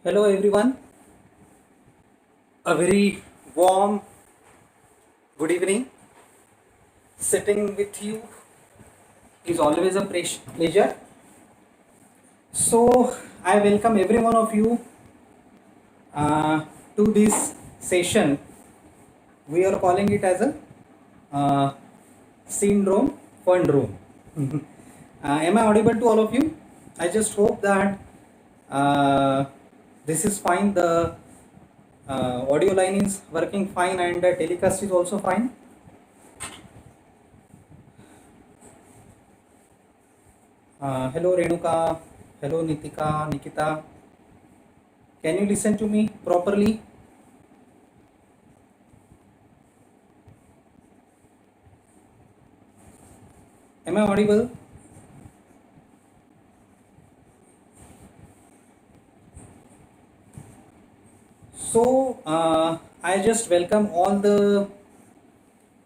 Hello everyone, a very warm good evening. Sitting with you is always a pleasure. So I welcome every one of you to this session. We are calling it as a uh, syndrome Fundrome. Am I audible to all of you? I just hope that this is fine. The audio line is working fine and the telecast is also fine. Hello Renuka, hello Nitika, Nikita. Can you listen to me properly? Am I audible? So I just welcome all the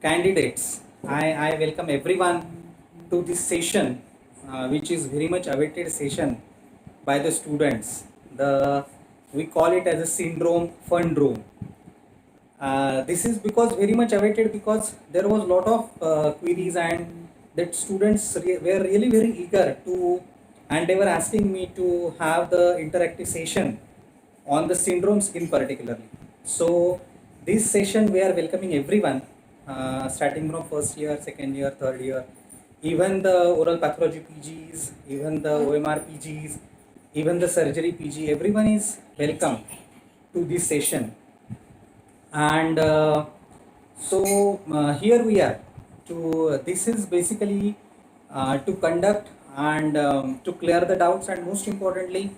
candidates. I welcome everyone to this session, which is very much awaited session by the students. We call it as a syndrome Fundrome. This is because very much awaited because there was a lot of queries and that students were really very eager to, and they were asking me to have the interactive session on the syndromes in particularly. So this session we are welcoming everyone, starting from first year, second year, third year, even the oral pathology PGs, even the OMR PGs, even the surgery PG, everyone is welcome to this session. And here we are to this is basically to conduct and to clear the doubts, and most importantly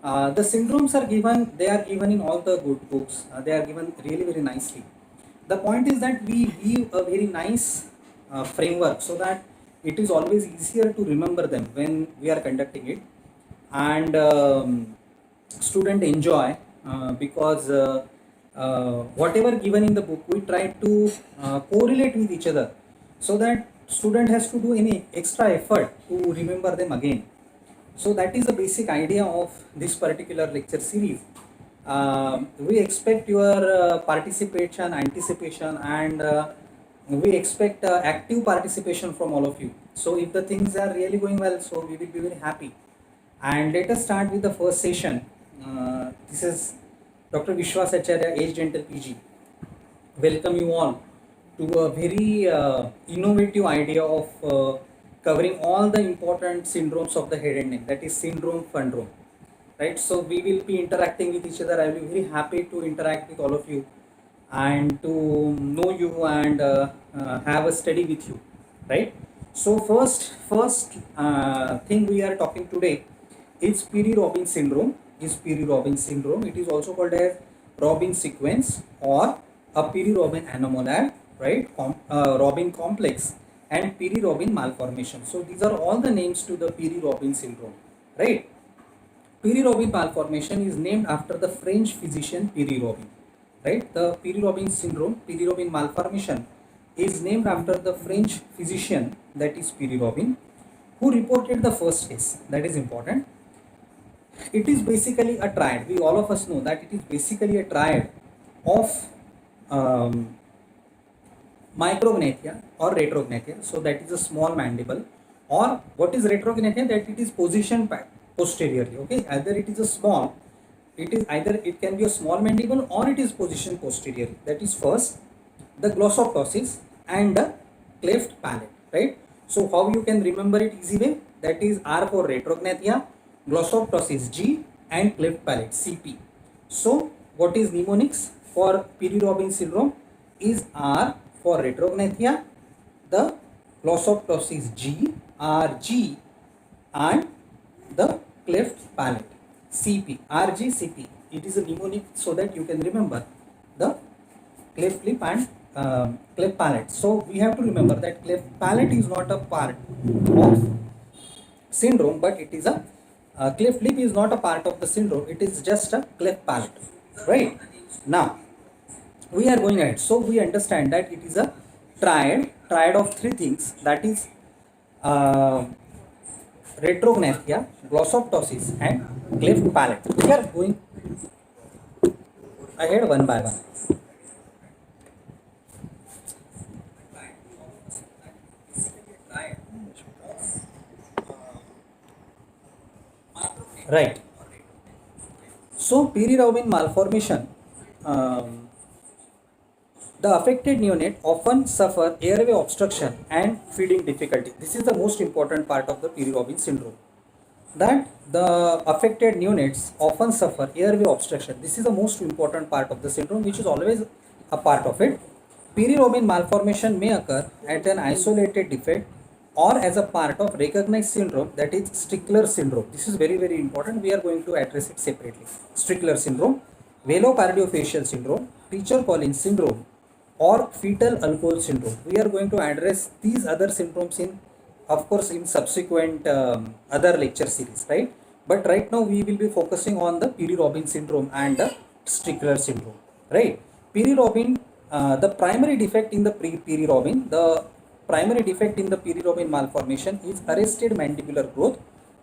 the syndromes are given, they are given in all the good books, they are given really very nicely. The point is that we give a very nice framework so that it is always easier to remember them when we are conducting it, and student enjoy because whatever given in the book we try to correlate with each other so that student has to do any extra effort to remember them again. So that is the basic idea of this particular lecture series. We expect your participation, anticipation, and we expect active participation from all of you. So if the things are really going well, so we will be very happy. And let us start with the first session. This is Dr. Vishwas Acharya, Age Dental PG. Welcome you all to a very innovative idea of covering all the important syndromes of the head and neck, that is syndrome Fundrome. Right? So we will be interacting with each other. I will be very happy to interact with all of you and to know you and have a study with you. Right? So first thing we are talking today is Pierre-Robin syndrome. It is also called as Robin sequence or a Pierre-Robin anomaly, right? Robin complex and Pierre-Robin malformation. So these are all the names to the Pierre-Robin syndrome, right? Pierre-Robin malformation is named after the French physician Pierre-Robin, right? The Pierre-Robin syndrome, Pierre-Robin malformation is named after the French physician, that is Pierre-Robin, who reported the first case. That is important. It is basically a triad. We all of us know that it is basically a triad of micrognathia or retrognathia. So that is a small mandible. Or what is retrognathia? That it is positioned posteriorly. Okay, either it is a small, it can be a small mandible or it is positioned posteriorly. That is first the glossoptosis and the cleft palate. Right. So how you can remember it easy way? That is R for retrognathia, glossoptosis G, and cleft palate CP. So what is mnemonics for Pierre-Robin syndrome is R for retrognathia, the glossoptosis G, RG, and the cleft palate CP, RG, CP. It is a mnemonic so that you can remember the cleft lip and cleft palate. So we have to remember that cleft palate is not a part of syndrome, but it is a cleft lip is not a part of the syndrome. It is just a cleft palate, right? Now we are going ahead. So we understand that it is a triad of three things, that is retrognathia, glossoptosis, and cleft palate. We are going ahead one by one. Right. So periorbital malformation, um, the affected neonate often suffer airway obstruction and feeding difficulty. This is the most important part of the periorbital syndrome. That the affected neonates often suffer airway obstruction. This is the most important part of the syndrome, which is always a part of it. Periorbital malformation may occur at an isolated defect or as a part of recognized syndrome, that is Stickler syndrome. This is very, very important. We are going to address it separately. Stickler syndrome, velocardiofacial syndrome, teacher Collins syndrome, or fetal alcohol syndrome. We are going to address these other syndromes in, of course, in subsequent other lecture series, right? But right now we will be focusing on the Piri-Robin syndrome and the Stickler syndrome, right? Piri-Robin, the primary defect in the Piri-Robin, the primary defect in the Piri-Robin malformation is arrested mandibular growth,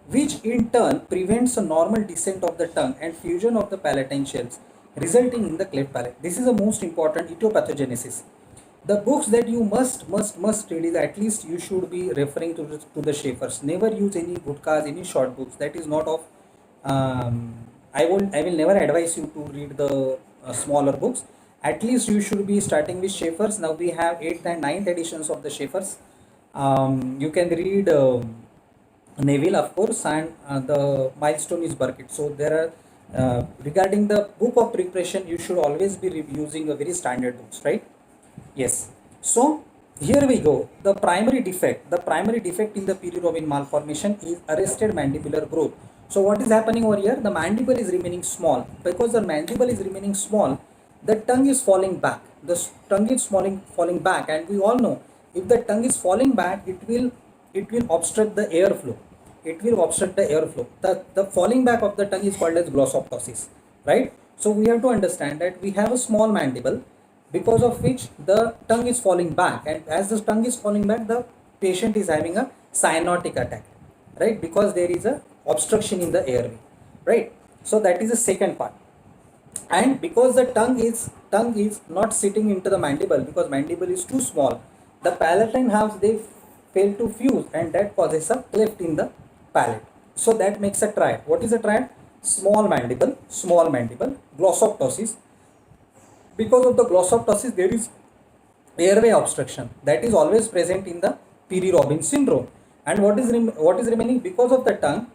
which in turn prevents a normal descent of the tongue and fusion of the palatine shells, resulting in the cleft palate. This is the most important etiopathogenesis. The books that you must read is, at least you should be referring to the Schaeffer's. Never use any gutkas, any short books. That is not of. I will never advise you to read the smaller books. At least you should be starting with Schaeffer's. Now we have 8th and 9th editions of the Schaeffer's. You can read Neville, of course, and the milestone is Burkitt. So there are, regarding the book of preparation, you should always be using a very standard books, right? Yes. So here we go. The primary defect in the Piri-Robin malformation is arrested mandibular growth. So what is happening over here? The mandible is remaining small. Because the mandible is remaining small, the tongue is falling back. The tongue is falling back, and we all know, if the tongue is falling back, it will obstruct the airflow. It will obstruct the airflow. The falling back of the tongue is called as glossoptosis, right? So we have to understand that we have a small mandible, because of which the tongue is falling back, and as the tongue is falling back, the patient is having a cyanotic attack, right? Because there is a obstruction in the airway, right? So that is the second part. And because the tongue is not sitting into the mandible, because mandible is too small, the palatine halves, they fail to fuse, and that causes a cleft in the palate. So that makes a triad. What is a triad? Small mandible, glossoptosis. Because of the glossoptosis, there is airway obstruction that is always present in the Piri-Robin syndrome. And what is remaining? Because of the tongue,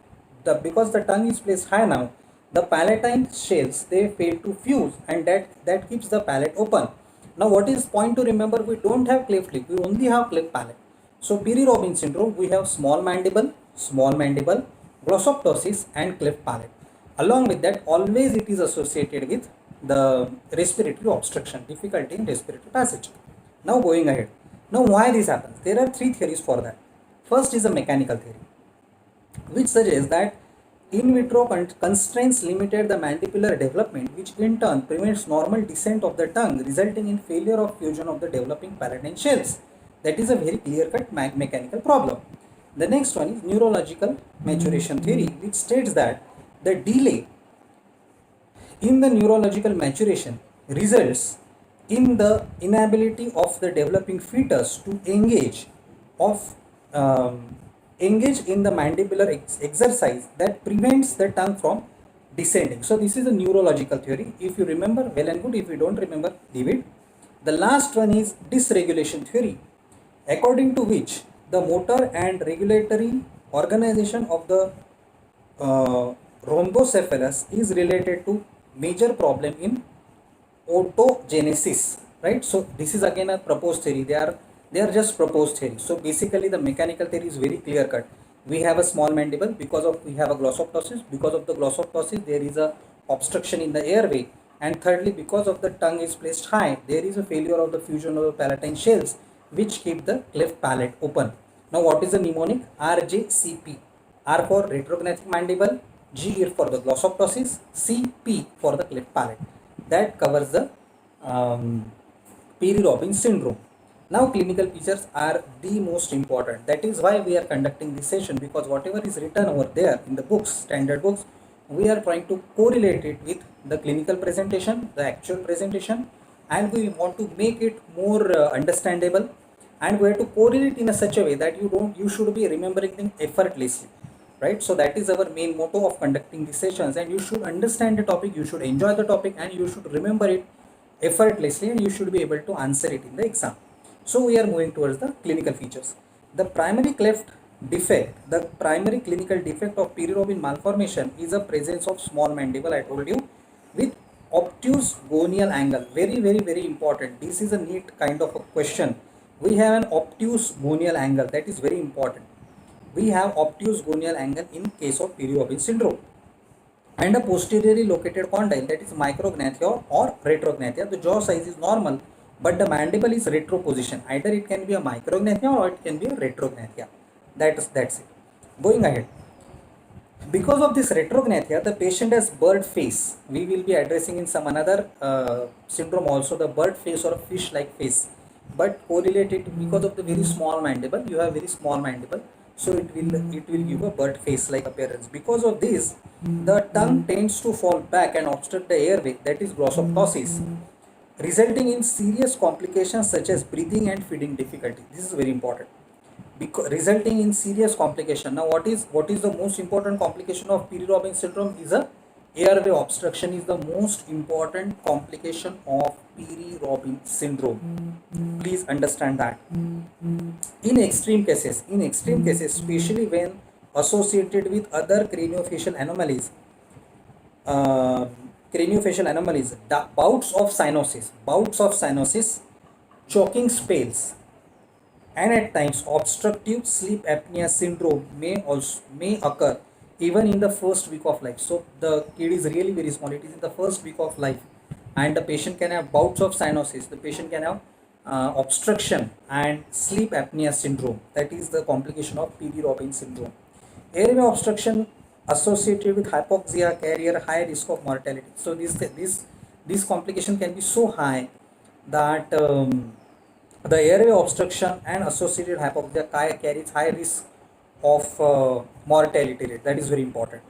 because the tongue is placed high now, the palatine shells, they fail to fuse, and that keeps the palate open. Now what is point to remember? We don't have cleft lip, we only have cleft palate. So Piri-Robin syndrome, we have small mandible, glossoptosis, and cleft palate. Along with that, always it is associated with the respiratory obstruction, difficulty in respiratory passage. Now going ahead. Now why this happens? There are three theories for that. First is a mechanical theory, which suggests that in vitro constraints limited the mandibular development, which in turn prevents normal descent of the tongue, resulting in failure of fusion of the developing palatine shells. That is a very clear-cut mechanical problem. The next one is neurological maturation theory, which states that the delay in the neurological maturation results in the inability of the developing fetus to engage in the mandibular exercise that prevents the tongue from descending. So this is a neurological theory. If you remember, well and good. If you don't remember, leave it. The last one is dysregulation theory, according to which the motor and regulatory organization of the rhombocephalus is related to major problem in autogenesis, right? So this is again a proposed theory. They are just proposed theory. So basically the mechanical theory is very clear cut. We have a small mandible, we have a glossoptosis. Because of the glossoptosis, there is a obstruction in the airway, and thirdly, because of the tongue is placed high, there is a failure of the fusion of the palatine shells, which keep the cleft palate open. Now what is the mnemonic? RJCP. R for retrognathic mandible, G is for the glossoptosis, CP for the cleft palate. That covers the Piri-Robin syndrome. Now clinical features are the most important. That is why we are conducting this session, because whatever is written over there in the books, standard books, we are trying to correlate it with the clinical presentation, the actual presentation, and we want to make it more understandable, and we have to correlate in a such a way that you should be remembering them effortlessly, right? So that is our main motto of conducting these sessions, and you should understand the topic, you should enjoy the topic, and you should remember it effortlessly, and you should be able to answer it in the exam. So we are moving towards the clinical features. The primary cleft defect, the primary clinical defect of periorbital malformation is a presence of small mandible, I told you, with obtuse gonial angle. Very, very, very important. This is a neat kind of a question. We have an obtuse gonial angle, that is very important. We have obtuse gonial angle in case of periorbital syndrome, and a posteriorly located condyle, that is micrognathia or retrognathia. The jaw size is normal, but the mandible is retroposition. Either it can be a micrognathia or it can be a retrognathia. That's it. Going ahead. Because of this retrognathia, the patient has bird face. We will be addressing in some another syndrome also the bird face or a fish-like face. But correlated because of the very small mandible, you have very small mandible, so it will give a bird face-like appearance. Because of this, the tongue tends to fall back and obstruct the airway, that is glossoptosis, resulting in serious complications such as breathing and feeding difficulty. This is very important. Because resulting in serious complication. Now what is the most important complication of Piri-Robin syndrome? Is a airway obstruction is the most important complication of Piri-Robin syndrome. Please understand that. In extreme cases, especially when associated with other craniofacial anomalies, uh, bouts of cyanosis, choking spells, and at times obstructive sleep apnea syndrome may occur even in the first week of life. So the kid is really very small, it is in the first week of life, and the patient can have bouts of cyanosis, the patient can have obstruction and sleep apnea syndrome. That is the complication of Piri-Robin syndrome. Airway obstruction associated with hypoxia carry a high risk of mortality. So this complication can be so high that the airway obstruction and associated hypoxia carries high risk of mortality rate. That is very important.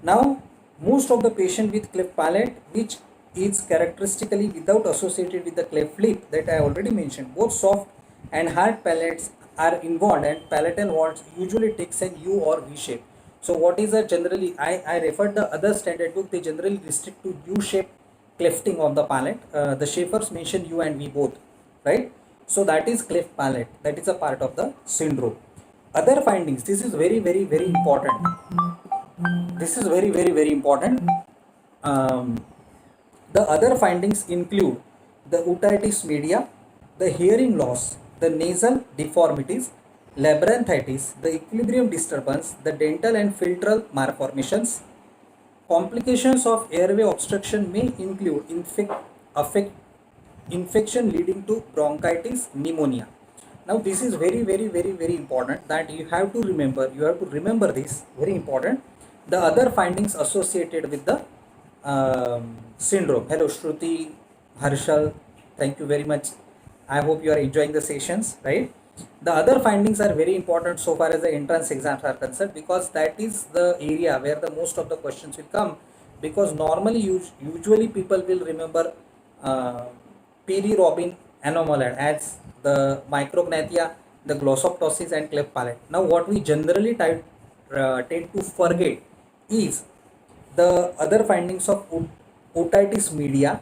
Now, most of the patient with cleft palate, which is characteristically without associated with the cleft lip that I already mentioned, both soft and hard palates are involved, and palatal walls usually takes an U or V shape. So what is a generally, I referred the other standard book, they generally restrict to U shape clefting of the palate. The Schaeffer's mention U and V both, right? So that is cleft palate, that is a part of the syndrome. Other findings, this is very, very, very important. This is very, very, very important. The other findings include the otitis media, the hearing loss, the nasal deformities, labyrinthitis, the equilibrium disturbance, the dental and philtral malformations. Complications of airway obstruction may include infection leading to bronchitis, pneumonia. Now this is very, very, very, very important that you have to remember this, very important. The other findings associated with the syndrome. Hello Shruti, Harshal, thank you very much. I hope you are enjoying the sessions, right? The other findings are very important so far as the entrance exams are concerned, because that is the area where the most of the questions will come, because normally usually people will remember Piri-Robin anomaly as the micrognathia, the glossoptosis and cleft palate. Now what we generally tend to forget is the other findings of otitis media,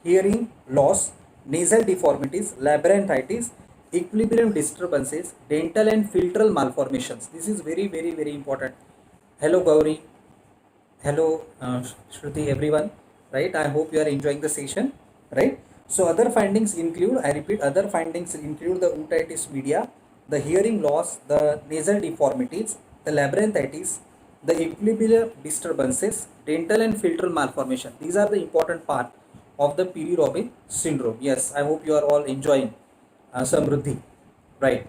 hearing loss, nasal deformities, labyrinthitis, equilibrium disturbances, dental and philtral malformations. This is very, very, very important. Hello Gauri, hello Shruti, everyone, right? I hope you are enjoying the session, right? So other findings include, I repeat, other findings include the otitis media, the hearing loss, the nasal deformities, the labyrinthitis, the equilibrium disturbances, dental and philtral malformation. These are the important part of the Piri-Robin syndrome. Yes, I hope you are all enjoying Samruddhi, right?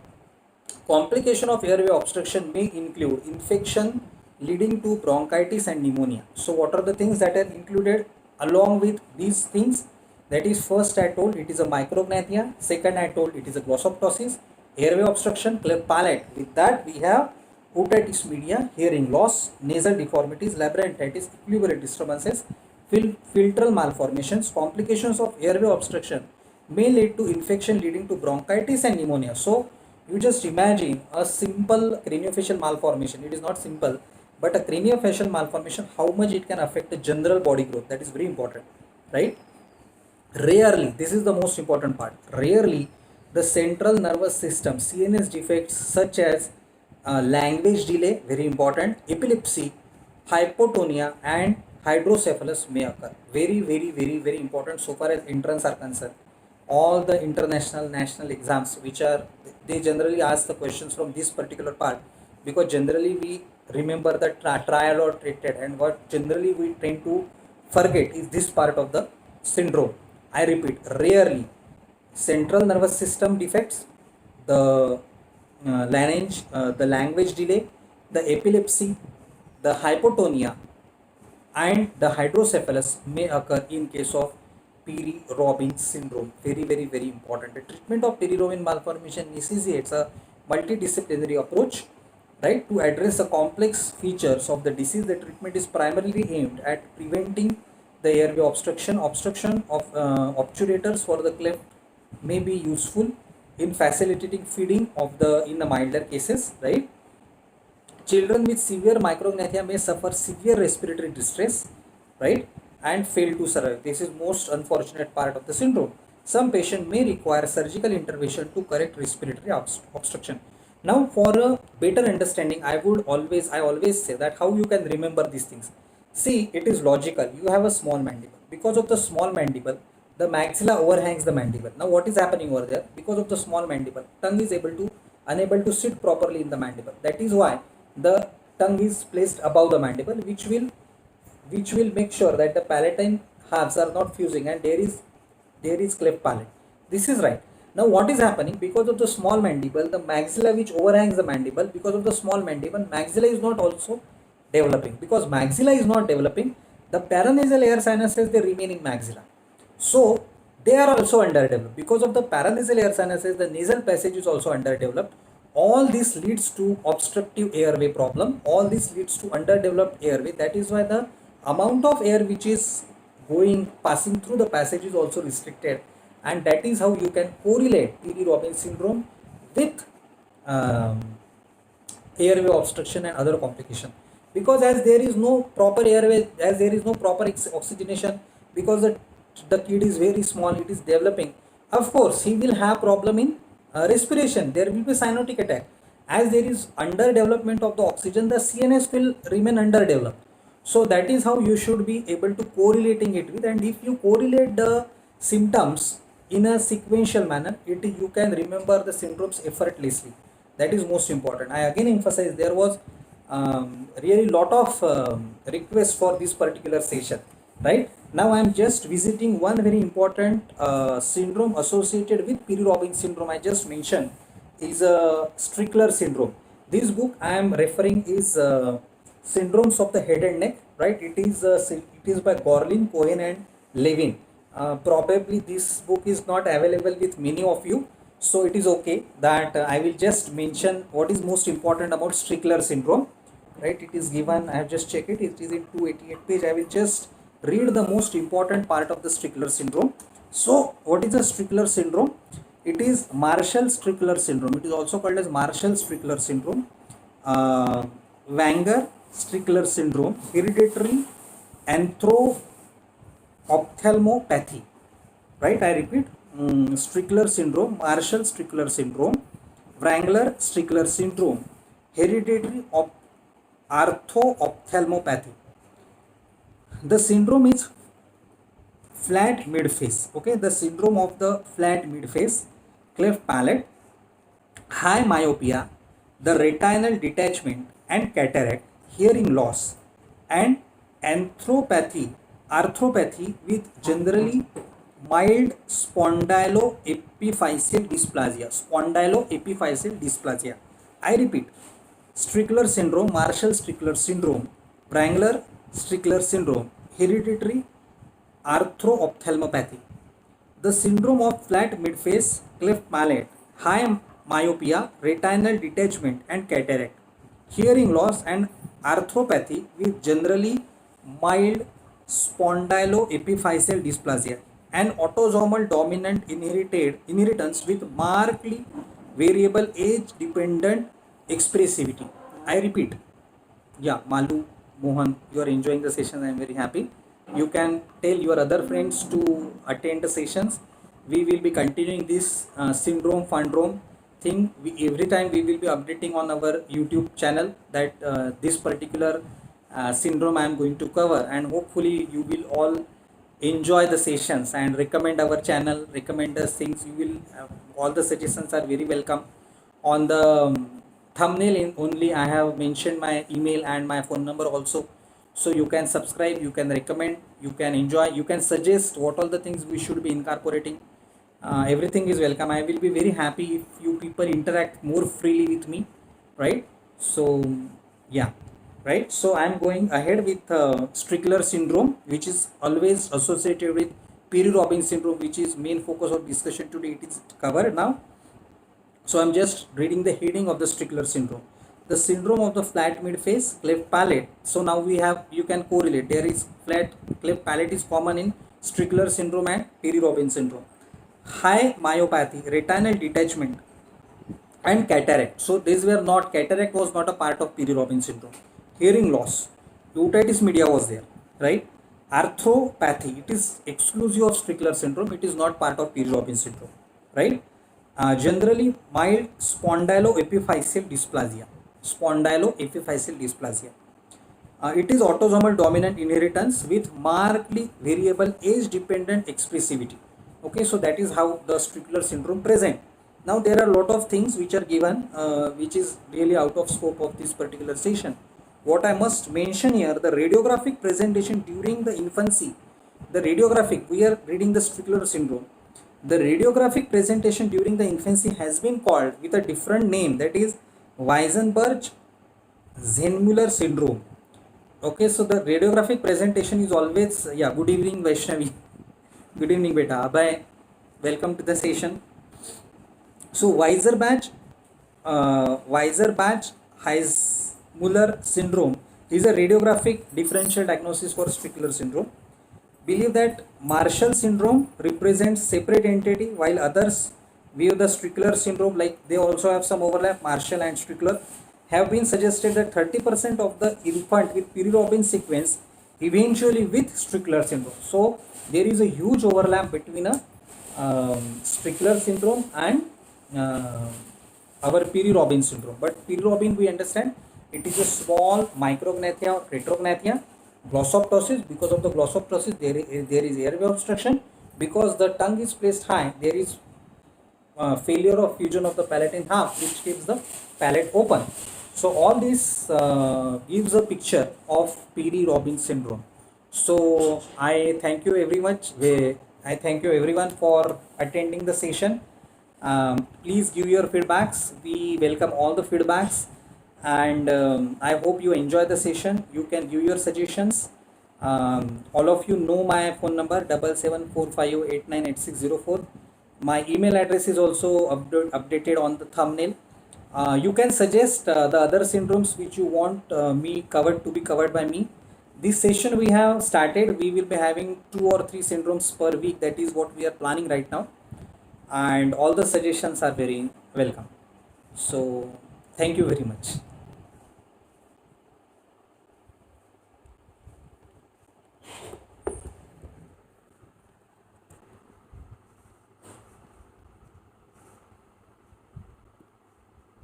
Complication of airway obstruction may include infection leading to bronchitis and pneumonia. So what are the things that are included along with these things? That is, first I told it is a micrognathia, second I told it is a glossoptosis, airway obstruction, cleft palate. With that we have otitis media, hearing loss, nasal deformities, labyrinthitis, equilibrium disturbances, filtral malformations, complications of airway obstruction may lead to infection leading to bronchitis and pneumonia. So you just imagine a simple craniofacial malformation. It is not simple, but a craniofacial malformation, how much it can affect the general body growth. That is very important, right? Rarely, this is the most important part, rarely the central nervous system CNS defects such as language delay, very important, epilepsy, hypotonia and hydrocephalus may occur. Very important so far as entrance are concerned. All the international national exams which are, they generally ask the questions from this particular part, because generally we remember the trial or treated, and what generally we tend to forget is this part of the syndrome. I repeat, rarely central nervous system defects, the language delay, the epilepsy, the hypotonia and the hydrocephalus may occur in case of Pierre-Robin syndrome. Very important. The treatment of Pierre-Robin malformation necessitates a multidisciplinary approach, right? To address the complex features of the disease, the treatment is primarily aimed at preventing the airway obstruction. Obstruction of obturators for the cleft may be useful in facilitating feeding of the in the milder cases, right? Children with severe micrognathia may suffer severe respiratory distress, right, and fail to survive. This is most unfortunate part of the syndrome. Some patient may require surgical intervention to correct respiratory obstruction. Now, for a better understanding, I always say that how you can remember these things. See, it is logical. You have a small mandible. Because of the small mandible, the maxilla overhangs the mandible. Now, what is happening over there? Because of the small mandible, tongue is unable to sit properly in the mandible. That is why the tongue is placed above the mandible, which will make sure that the palatine halves are not fusing and there is cleft palate. This is right. Now what is happening? Because of the small mandible, the maxilla which overhangs the mandible, because of the small mandible, maxilla is not also developing. Because maxilla is not developing, the paranasal air sinuses, they remain in maxilla. So they are also underdeveloped. Because of the paranasal air sinuses, the nasal passage is also underdeveloped. All this leads to obstructive airway problem. All this leads to underdeveloped airway. That is why the amount of air which is passing through the passage is also restricted, and that is how you can correlate Pierre-Robin syndrome with airway obstruction and other complication. Because as there is no proper airway, as there is no proper oxygenation, because the kid is very small, it is developing, of course he will have problem in respiration. There will be cyanotic attack. As there is underdevelopment of the oxygen, the CNS will remain underdeveloped. So that is how you should be able to correlating it with, and if you correlate the symptoms in a sequential manner, you can remember the syndromes effortlessly. That is most important. I again emphasize, there was really lot of requests for this particular session, right? Now I am just visiting one very important syndrome associated with Pierre-Robin syndrome. I just mentioned is a Strickler syndrome. This book I am referring is Syndromes of the Head and Neck, right? It is by Gorlin, Cohen and Levin. Probably this book is not available with many of you, so it is okay that I will just mention what is most important about Strickler syndrome, right? It is given, I have just checked it, it is in 288 page. I will just read the most important part of the Strickler syndrome. So what is the Strickler syndrome? It is Marshall-Strickler syndrome. It is also called as Marshall-Strickler syndrome, Wenger-Strickler syndrome, hereditary ophthalmopathy, right? I repeat, Strickler syndrome, Marshall-Strickler syndrome, Wrangler-Strickler syndrome, hereditary ophthalmopathy. The syndrome is flat mid-face. Okay, the syndrome of the flat mid-face, cleft palate, high myopia, the retinal detachment and cataract, hearing loss, and arthropathy with generally mild spondyloepiphyseal dysplasia. I repeat, Strickler syndrome, Marshall-Strickler syndrome, Wrangler-Strickler syndrome, hereditary arthropathy. The syndrome of flat midface, cleft palate, high myopia, retinal detachment and cataract, hearing loss, and arthropathy with generally mild spondyloepiphyseal dysplasia, and autosomal dominant inheritance with markedly variable age dependent expressivity. I repeat, yeah, Malu, Mohan, you are enjoying the session. I am very happy. You can tell your other friends to attend the sessions. We will be continuing this syndrome fundrome thing. Every time we will be updating on our YouTube channel that this particular syndrome I am going to cover, and hopefully you will all enjoy the sessions and recommend our channel, recommend us things. You will all the suggestions are very welcome. On the thumbnail only I have mentioned my email and my phone number also, so you can subscribe, you can recommend, you can enjoy, you can suggest what all the things we should be incorporating. Everything is welcome. I will be very happy if you people interact more freely with me, right? So yeah, right. So I am going ahead with Strickler syndrome, which is always associated with Piri-Robin syndrome, which is main focus of discussion today. It is covered now. So I'm just reading the heading of the Strickler syndrome. The syndrome of the flat mid-face, cleft palate. So now we have, you can correlate. There is flat cleft palate is common in Strickler syndrome and Piri-Robin syndrome. High myopathy, retinal detachment, and cataract. So these were not, cataract was not a part of Piri-Robin syndrome. Hearing loss, otitis media was there, right? Arthropathy, it is exclusive of Strickler syndrome. It is not part of Piri-Robin syndrome, right? Generally mild spondyloepiphyseal dysplasia. Spondyloepiphyseal dysplasia. It is autosomal dominant inheritance with markedly variable age-dependent expressivity. Okay, so that is how the Strickler syndrome present. Now there are a lot of things which are given, which is really out of scope of this particular session. What I must mention here, the radiographic presentation during the infancy. The radiographic, we are reading the Strickler syndrome. The radiographic presentation during the infancy has been called with a different name, that is Weisenberg-Zehnmuller syndrome. Okay, so the radiographic presentation is always, yeah, good evening Vaishnavi. Good evening beta. Bye. Welcome to the session. So Weisenberg-Zehnmuller syndrome is a radiographic differential diagnosis for Strickler syndrome. Believe that Marshall syndrome represents separate entity, while others view the Strickler syndrome like they also have some overlap. Marshall and Strickler have been suggested that 30% of the infant with Piri-Robin sequence eventually with Strickler syndrome. So there is a huge overlap between a Strickler syndrome and our Piri-Robin syndrome. But Piri-Robin, we understand, it is a small micrognathia or retrognathia. Glossoptosis, because of the glossoptosis there is airway obstruction. Because the tongue is placed high, there is failure of fusion of the palate in half, which keeps the palate open. So all this gives a picture of Piri-Robin syndrome. So I thank you very much. I thank you everyone for attending the session. Please give your feedbacks. We welcome all the feedbacks, and I hope you enjoy the session. You can give your suggestions. All of you know my phone number 7745898604. My email address is also updated on the thumbnail. You can suggest the other syndromes which you want me covered to be covered by me. This session we have started, we will be having 2 or 3 syndromes per week. That is what we are planning right now, and all the suggestions are very welcome. So thank you very much.